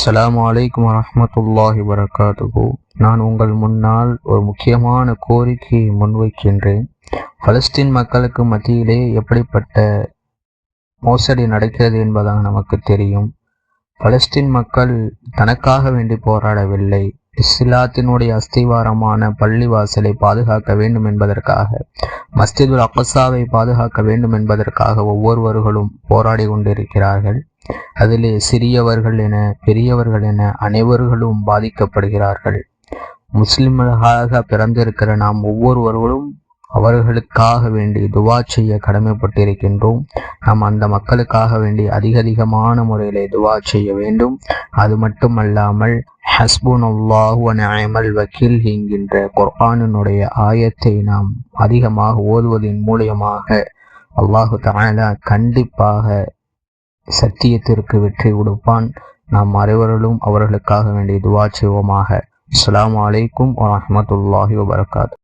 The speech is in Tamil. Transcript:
அஸ்ஸலாமு அலைக்கும் வரஹ்மத்துல்லாஹி வபரகாத்துஹு. நான் உங்கள் முன்னால் ஒரு முக்கியமான கோரிக்கையை முன்வைக்கின்றேன். பலஸ்தீன் மக்களுக்கு மத்தியிலே எப்படிப்பட்ட மோசடி நடக்கிறது என்பதாக நமக்கு தெரியும். பலஸ்தீன் மக்கள் தனக்காக வேண்டி போராடவில்லை. இஸ்லாத்தினுடைய அஸ்திவாரமான பள்ளிவாசலை பாதுகாக்க வேண்டும் என்பதற்காக, மஸ்ஜிதுல் அக்ஸாவை பாதுகாக்க வேண்டும் என்பதற்காக ஒவ்வொருவர்களும் போராடி கொண்டிருக்கிறார்கள். அதிலே சிறியவர்கள் என பெரியவர்கள் என அனைவர்களும் பாதிக்கப்படுகிறார்கள். முஸ்லிம்களாக பிறந்திருக்கிற நாம் ஒவ்வொருவர்களும் அவர்களுக்காக வேண்டி துவா செய்ய கடமைப்பட்டிருக்கின்றோம். நாம் அந்த மக்களுக்காக வேண்டி அதிகமான முறையிலே துவா செய்ய வேண்டும். அது மட்டுமல்லாமல் ஹஸ்புனல்லாஹு வ நிஅமல் வக்கீல் என்கின்ற குர்ஆனினுடைய ஆயத்தை நாம் அதிகமாக ஓதுவதன் மூலமாக அல்லாஹு தஆலா கண்டிப்பாக சத்தியத்திற்கு வெற்றி கொடுப்பான். நாம் அனைவர்களும் அவர்களுக்காக வேண்டி துவா செய்வோமாக. அஸ்ஸலாமு அலைக்கும் வரஹ்மத்துல்லாஹி வபரகாத்துஹு.